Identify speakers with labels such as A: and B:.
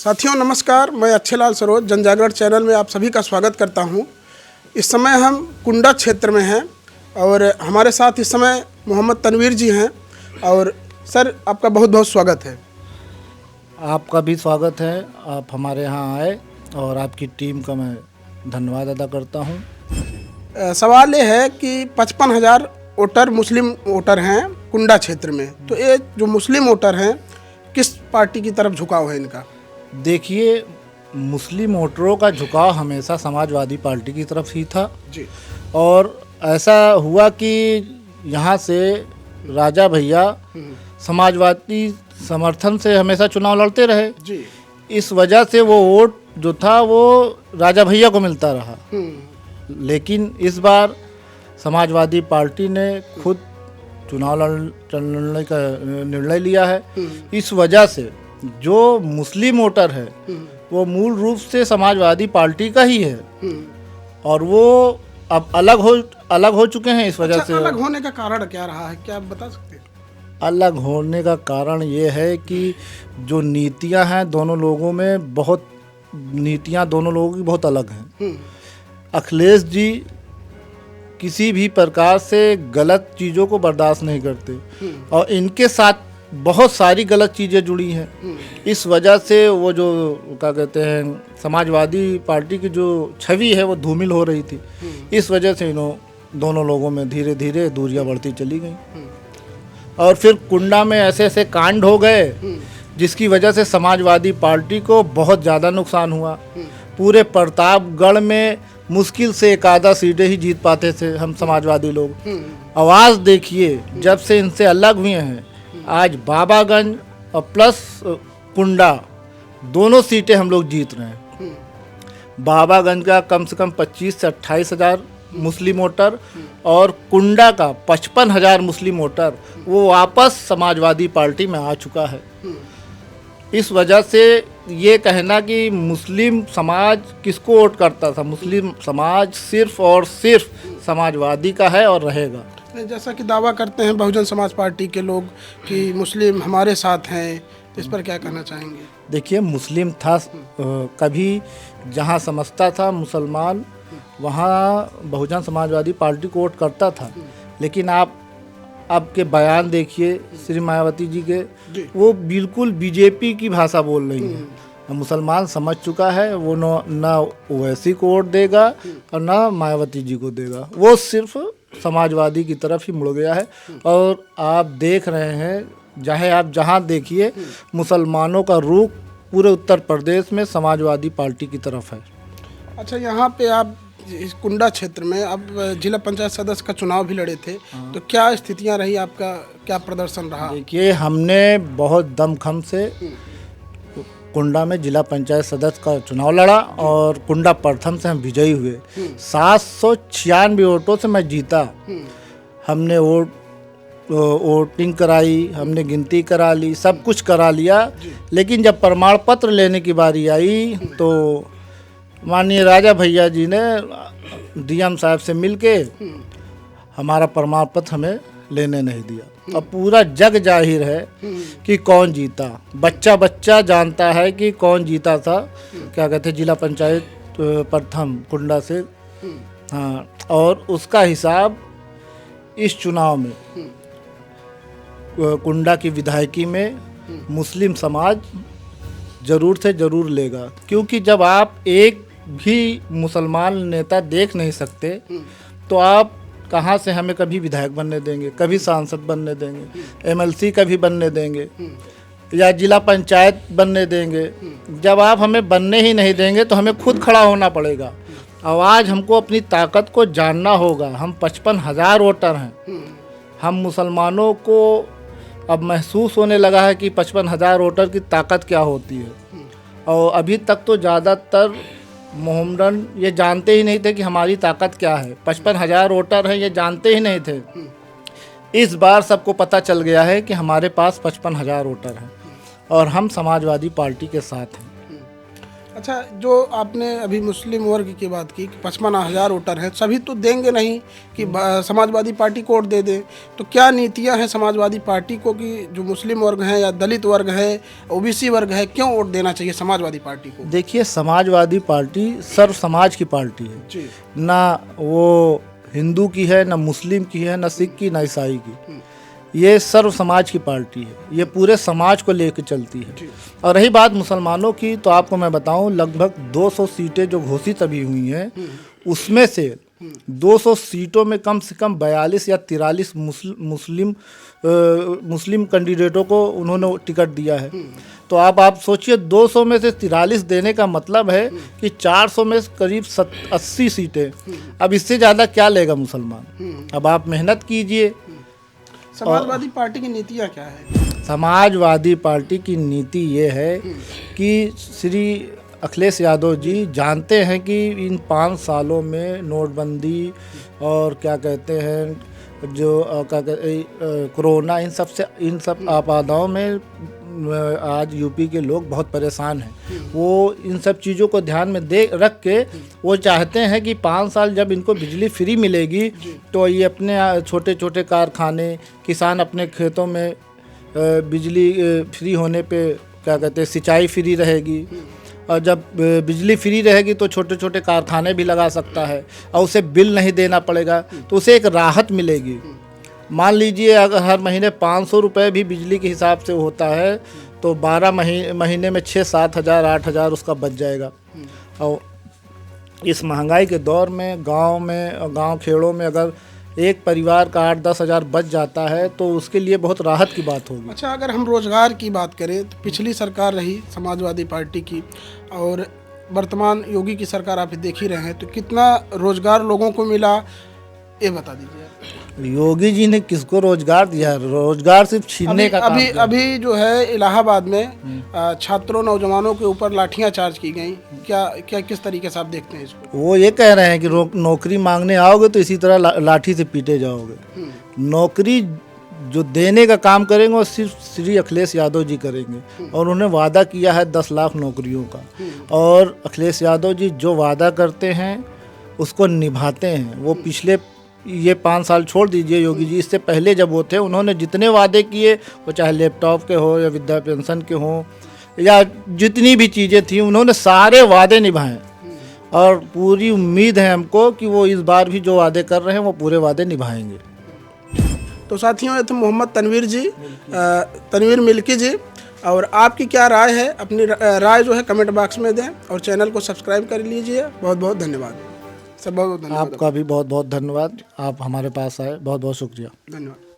A: साथियों नमस्कार, मैं अच्छेलाल सरोज जनजागरण चैनल में आप सभी का स्वागत करता हूं। इस समय हम कुंडा क्षेत्र में हैं और हमारे साथ इस समय मोहम्मद तनवीर जी हैं। और सर आपका बहुत बहुत स्वागत है।
B: आपका भी स्वागत है। आप हमारे यहाँ आए और आपकी टीम का मैं धन्यवाद अदा करता हूँ।
A: सवाल ये है कि 55,000 वोटर मुस्लिम वोटर हैं कुंडा क्षेत्र में, तो ये जो मुस्लिम वोटर हैं किस पार्टी की तरफ झुकाव है इनका?
B: देखिए, मुस्लिम वोटरों का झुकाव हमेशा समाजवादी पार्टी की तरफ ही था
A: जी।
B: और ऐसा हुआ कि यहाँ से राजा भैया समाजवादी समर्थन से हमेशा चुनाव लड़ते रहे
A: जी।
B: इस वजह से वो वोट जो था वो राजा भैया को मिलता रहा। लेकिन इस बार समाजवादी पार्टी ने खुद चुनाव लड़ने का निर्णय लिया है। इस वजह से जो मुस्लिम वोटर है वो मूल रूप से समाजवादी पार्टी का ही है और वो अब अलग हो चुके हैं। इस वजह से
A: अलग होने का कारण क्या रहा है, क्या आप बता सकते हैं?
B: अलग होने का कारण ये है कि जो नीतियां हैं दोनों लोगों की बहुत अलग हैं। अखिलेश जी किसी भी प्रकार से गलत चीज़ों को बर्दाश्त नहीं करते और इनके साथ बहुत सारी गलत चीज़ें जुड़ी हैं। इस वजह से वो जो क्या कहते हैं समाजवादी पार्टी की जो छवि है वो धूमिल हो रही थी। इस वजह से दोनों लोगों में धीरे धीरे दूरियां बढ़ती चली गई और फिर कुंडा में ऐसे ऐसे कांड हो गए जिसकी वजह से समाजवादी पार्टी को बहुत ज़्यादा नुकसान हुआ। पूरे प्रतापगढ़ में मुश्किल से एक आधा सीटें ही जीत पाते थे हम समाजवादी लोग। आवाज़ देखिए, जब से इनसे अलग हुए हैं आज बाबागंज और प्लस कुंडा दोनों सीटें हम लोग जीत रहे हैं। बाबागंज का कम से कम 25 से 28 हज़ार मुस्लिम वोटर और कुंडा का 55,000 मुस्लिम वोटर वो वापस समाजवादी पार्टी में आ चुका है। इस वजह से ये कहना कि मुस्लिम समाज किसको वोट करता था, मुस्लिम समाज सिर्फ और सिर्फ समाजवादी का है और रहेगा।
A: जैसा कि दावा करते हैं बहुजन समाज पार्टी के लोग कि मुस्लिम हमारे साथ हैं, इस पर क्या कहना चाहेंगे?
B: देखिए, मुस्लिम था कभी जहाँ समझता था मुसलमान वहाँ बहुजन समाजवादी पार्टी को वोट करता था। लेकिन आप आपके बयान देखिए श्री मायावती जी के, वो बिल्कुल बीजेपी की भाषा बोल रही है। मुसलमान समझ चुका है वो ना ओवैसी को वोट देगा और ना मायावती जी को देगा, वो सिर्फ समाजवादी की तरफ ही मुड़ गया है। और आप देख रहे हैं चाहे आप जहाँ देखिए मुसलमानों का रुख पूरे उत्तर प्रदेश में समाजवादी पार्टी की तरफ है।
A: अच्छा, यहाँ पे आप इस कुंडा क्षेत्र में अब जिला पंचायत सदस्य का चुनाव भी लड़े थे, तो क्या स्थितियाँ रही, आपका क्या प्रदर्शन रहा?
B: देखिए, हमने बहुत दमखम से कुंडा में जिला पंचायत सदस्य का चुनाव लड़ा और कुंडा प्रथम से हम विजयी हुए। 796 वोटों से मैं जीता। हमने वोटिंग कराई, हमने गिनती करा ली, सब कुछ करा लिया। लेकिन जब प्रमाण पत्र लेने की बारी आई तो माननीय राजा भैया जी ने डीएम साहब से मिलके हमारा प्रमाण पत्र हमें लेने नहीं दिया। अब पूरा जग जाहिर है कि कौन जीता, बच्चा बच्चा जानता है कि कौन जीता था। क्या कहते हैं, जिला पंचायत प्रथम कुंडा से। हाँ, और उसका हिसाब इस चुनाव में कुंडा की विधायकी में मुस्लिम समाज ज़रूर से ज़रूर लेगा, क्योंकि जब आप एक भी मुसलमान नेता देख नहीं सकते तो आप कहाँ से हमें कभी विधायक बनने देंगे, कभी सांसद बनने देंगे, एमएलसी कभी बनने देंगे या जिला पंचायत बनने देंगे? जब आप हमें बनने ही नहीं देंगे तो हमें खुद खड़ा होना पड़ेगा। आवाज़ हमको अपनी ताकत को जानना होगा। हम 55,000 वोटर हैं। हम मुसलमानों को अब महसूस होने लगा है कि 55,000 वोटर की ताकत क्या होती है। और अभी तक तो ज़्यादातर मोहम्मदन ये जानते ही नहीं थे कि हमारी ताकत क्या है। 55,000 वोटर हैं, ये जानते ही नहीं थे। इस बार सबको पता चल गया है कि हमारे पास 55,000 वोटर हैं और हम समाजवादी पार्टी के साथ हैं।
A: अच्छा, जो आपने अभी मुस्लिम वर्ग की बात की कि 55,000 वोटर हैं, सभी तो देंगे नहीं कि समाजवादी पार्टी को वोट दे दें। तो क्या नीतियां हैं समाजवादी पार्टी को कि जो मुस्लिम वर्ग हैं या दलित वर्ग है, ओबीसी वर्ग है, क्यों वोट देना चाहिए समाजवादी पार्टी को?
B: देखिए, समाजवादी पार्टी सर्व समाज की पार्टी है।
A: जी।
B: ना वो हिंदू की है, ना मुस्लिम की है, ना सिख की, ना ईसाई की। ये सर्व समाज की पार्टी है, ये पूरे समाज को लेकर चलती है। और रही बात मुसलमानों की, तो आपको मैं बताऊं, लगभग 200 सीटें जो घोषित अभी हुई हैं, उसमें से 200 सीटों में कम से कम 42 या 43 मुस्लिम कैंडिडेटों को उन्होंने टिकट दिया है। तो आप सोचिए, 200 में से 43 देने का मतलब है कि 400 में करीब 80 सीटें। अब इससे ज़्यादा क्या लेगा मुसलमान? अब आप मेहनत कीजिए।
A: समाजवादी पार्टी की नीतियाँ क्या है?
B: समाजवादी पार्टी की नीति ये है कि श्री अखिलेश यादव जी जानते हैं कि इन 5 सालों में नोटबंदी और क्या कहते हैं जो कोरोना, इन सब आपदाओं में आज यूपी के लोग बहुत परेशान हैं। वो इन सब चीज़ों को ध्यान में रख के वो चाहते हैं कि 5 साल जब इनको बिजली फ्री मिलेगी तो ये अपने छोटे छोटे कारखाने, किसान अपने खेतों में बिजली फ्री होने पे क्या कहते हैं सिंचाई फ्री रहेगी। और जब बिजली फ्री रहेगी तो छोटे छोटे कारखाने भी लगा सकता है और उसे बिल नहीं देना पड़ेगा, तो उसे एक राहत मिलेगी। मान लीजिए अगर हर महीने 500 रुपये भी बिजली के हिसाब से होता है तो 12 महीने में 6-7 हज़ार 8 हज़ार उसका बच जाएगा। और इस महंगाई के दौर में गांव खेड़ों में अगर एक परिवार का 8-10 हज़ार बच जाता है तो उसके लिए बहुत राहत की बात होगी।
A: अच्छा, अगर हम रोजगार की बात करें तो पिछली सरकार रही समाजवादी पार्टी की और वर्तमान योगी की सरकार आप देख ही रहे हैं, तो कितना रोजगार लोगों को मिला ये बता दीजिए।
B: योगी जी ने किसको रोजगार दिया? रोजगार सिर्फ छीनने का काम किया।
A: अभी जो है इलाहाबाद में छात्रों नौजवानों के ऊपर लाठियां चार्ज की गई। क्या किस तरीके से आप देखते हैं इसको?
B: वो ये कह रहे हैं कि नौकरी मांगने आओगे तो इसी तरह लाठी से पीटे जाओगे। नौकरी जो देने का काम करेंगे वो सिर्फ श्री अखिलेश यादव जी करेंगे और उन्होंने वादा किया है 10 लाख नौकरियों का। और अखिलेश यादव जी जो वादा करते हैं उसको निभाते हैं। वो पिछले ये 5 साल छोड़ दीजिए योगी जी, इससे पहले जब वो थे उन्होंने जितने वादे किए, वो चाहे लैपटॉप के हो या वृद्धा पेंशन के हो या जितनी भी चीज़ें थी, उन्होंने सारे वादे निभाए। और पूरी उम्मीद है हमको कि वो इस बार भी जो वादे कर रहे हैं वो पूरे वादे निभाएंगे।
A: तो साथियों, ये थे मोहम्मद तनवीर मिल्की जी। और आपकी क्या राय है? अपनी राय जो है कमेंट बॉक्स में दें और चैनल को सब्सक्राइब कर लीजिए। बहुत बहुत धन्यवाद। सब बहुत धन्यवाद।
B: आपका भी बहुत बहुत धन्यवाद। आप हमारे पास आए, बहुत बहुत शुक्रिया।
A: धन्यवाद।